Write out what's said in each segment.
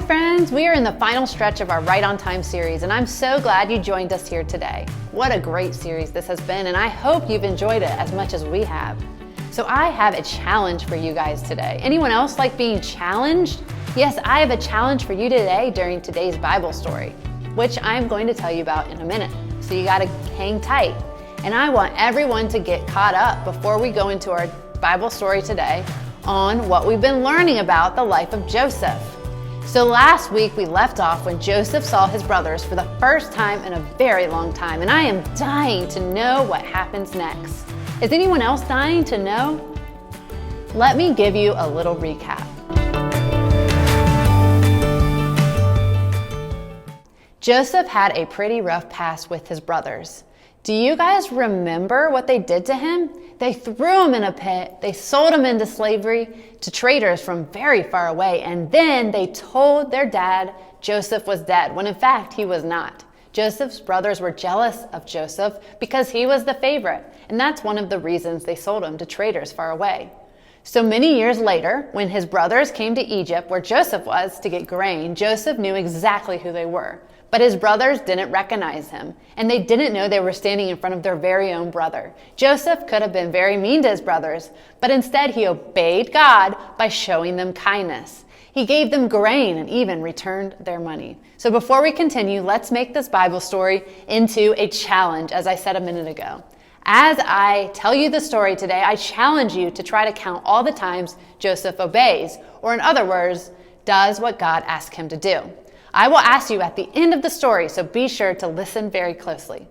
friends, we are in the final stretch of our Right on Time series, and I'm so glad you joined us here today. What a great series this has been, and I hope you've enjoyed it as much as we have. So I have a challenge for you guys today. Anyone else like being challenged? Yes, I have a challenge for you today during today's Bible story, which I'm going to tell you about in a minute. So you gotta hang tight. And I want everyone to get caught up before we go into our Bible story today on what we've been learning about the life of Joseph. So last week we left off when Joseph saw his brothers for the first time in a very long time, and I am dying to know what happens next. Is anyone else dying to know? Let me give you a little recap. Joseph had a pretty rough past with his brothers. Do you guys remember what they did to him? They threw him in a pit, they sold him into slavery to traders from very far away, and then they told their dad Joseph was dead, when in fact he was not. Joseph's brothers were jealous of Joseph because he was the favorite, and that's one of the reasons they sold him to traders far away. So many years later, when his brothers came to Egypt, where Joseph was, to get grain, Joseph knew exactly who they were. But his brothers didn't recognize him, and they didn't know they were standing in front of their very own brother. Joseph could have been very mean to his brothers, but instead he obeyed God by showing them kindness. He gave them grain and even returned their money. So before we continue, let's make this Bible story into a challenge, as I said a minute ago. As I tell you the story today, I challenge you to try to count all the times Joseph obeys, or in other words, does what God asked him to do. I will ask you at the end of the story, so be sure to listen very closely.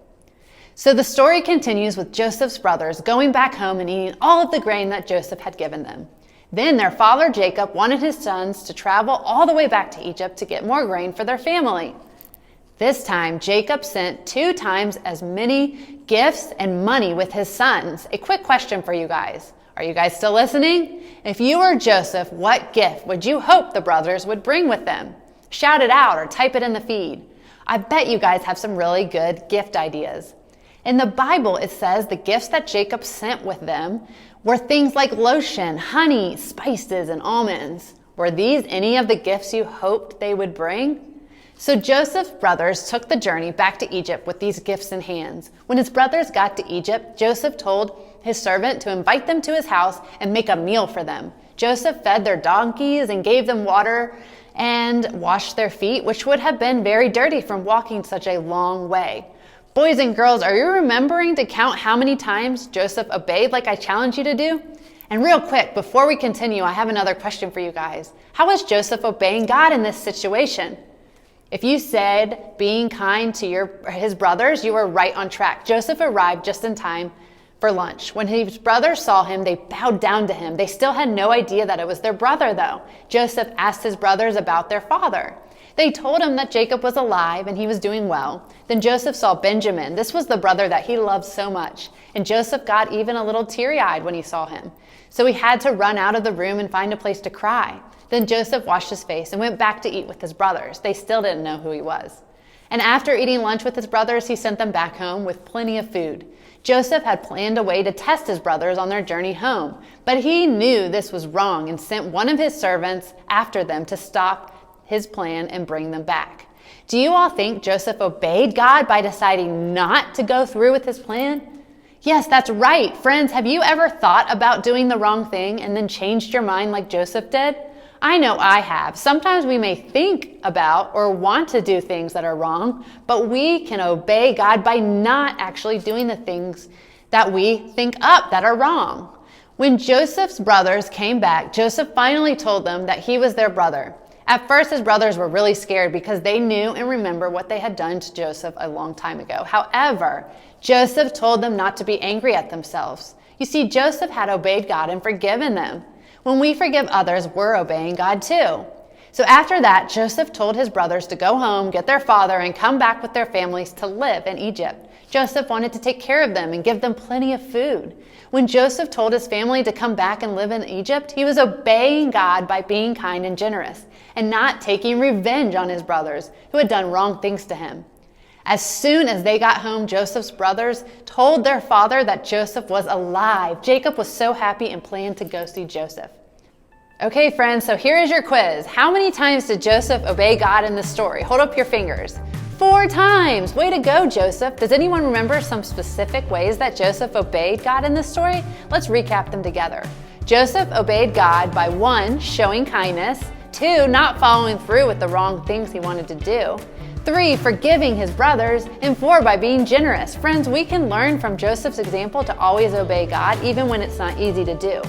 So the story continues with Joseph's brothers going back home and eating all of the grain that Joseph had given them. Then their father Jacob wanted his sons to travel all the way back to Egypt to get more grain for their family. This time, Jacob sent 2 times as many gifts and money with his sons. A quick question for you guys. Are you guys still listening? If you were Joseph, what gift would you hope the brothers would bring with them? Shout it out or type it in the feed. I bet you guys have some really good gift ideas. In the Bible, it says the gifts that Jacob sent with them were things like lotion, honey, spices, and almonds. Were these any of the gifts you hoped they would bring? So Joseph's brothers took the journey back to Egypt with these gifts in hands. When his brothers got to Egypt, Joseph told his servant to invite them to his house and make a meal for them. Joseph fed their donkeys and gave them water and washed their feet, which would have been very dirty from walking such a long way. Boys and girls, are you remembering to count how many times Joseph obeyed like I challenged you to do? And real quick, before we continue, I have another question for you guys. How was Joseph obeying God in this situation? If you said being kind to his brothers, you were right on track. Joseph arrived just in time for lunch. When his brothers saw him, they bowed down to him. They still had no idea that it was their brother, though. Joseph asked his brothers about their father. They told him that Jacob was alive and he was doing well. Then Joseph saw Benjamin. This was the brother that he loved so much. And Joseph got even a little teary-eyed when he saw him. So he had to run out of the room and find a place to cry. Then Joseph washed his face and went back to eat with his brothers. They still didn't know who he was. And after eating lunch with his brothers, he sent them back home with plenty of food. Joseph had planned a way to test his brothers on their journey home, but he knew this was wrong and sent one of his servants after them to stop his plan and bring them back. Do you all think Joseph obeyed God by deciding not to go through with his plan? Yes, that's right. Friends, have you ever thought about doing the wrong thing and then changed your mind like Joseph did? I know I have. Sometimes we may think about or want to do things that are wrong, but we can obey God by not actually doing the things that we think up that are wrong. When Joseph's brothers came back, Joseph finally told them that he was their brother. At first, his brothers were really scared because they knew and remember what they had done to Joseph a long time ago. However, Joseph told them not to be angry at themselves. You see, Joseph had obeyed God and forgiven them. When we forgive others, we're obeying God too. So after that, Joseph told his brothers to go home, get their father, and come back with their families to live in Egypt. Joseph wanted to take care of them and give them plenty of food. When Joseph told his family to come back and live in Egypt, he was obeying God by being kind and generous and not taking revenge on his brothers who had done wrong things to him. As soon as they got home, Joseph's brothers told their father that Joseph was alive. Jacob was so happy and planned to go see Joseph. Okay, friends, so here is your quiz. How many times did Joseph obey God in this story? Hold up your fingers. 4 times. Way to go, Joseph. Does anyone remember some specific ways that Joseph obeyed God in this story? Let's recap them together. Joseph obeyed God by 1, showing kindness, 2, not following through with the wrong things he wanted to do, 3, forgiving his brothers, and 4, by being generous. Friends, we can learn from Joseph's example to always obey God, even when it's not easy to do.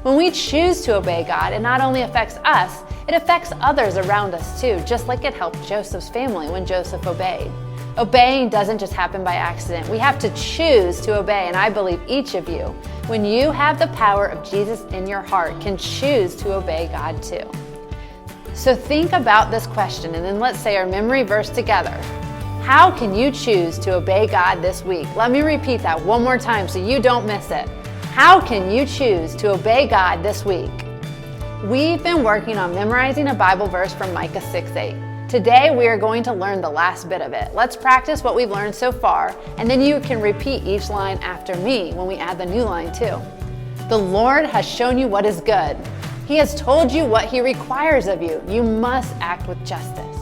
When we choose to obey God, it not only affects us, it affects others around us too, just like it helped Joseph's family when Joseph obeyed. Obeying doesn't just happen by accident. We have to choose to obey, and I believe each of you, when you have the power of Jesus in your heart, can choose to obey God too. So think about this question, and then let's say our memory verse together. How can you choose to obey God this week? Let me repeat that one more time so you don't miss it. How can you choose to obey God this week? We've been working on memorizing a Bible verse from Micah 6:8. Today we are going to learn the last bit of it. Let's practice what we've learned so far, and then you can repeat each line after me when we add the new line too. The Lord has shown you what is good. He has told you what He requires of you. You must act with justice.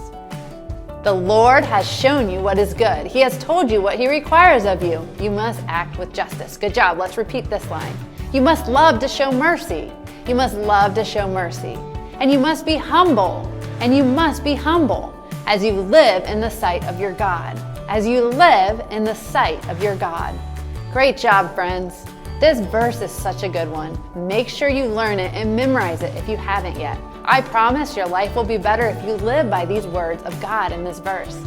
The Lord has shown you what is good. He has told you what He requires of you. You must act with justice. Good job. Let's repeat this line. You must love to show mercy. You must love to show mercy. And you must be humble. And you must be humble as you live in the sight of your God. As you live in the sight of your God. Great job, friends. This verse is such a good one. Make sure you learn it and memorize it if you haven't yet. I promise your life will be better if you live by these words of God in this verse.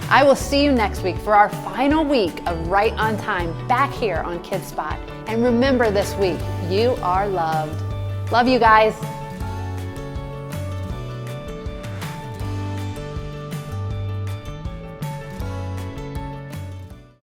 I will see you next week for our final week of Right on Time back here on KidSpot. And remember this week, you are loved. Love you guys.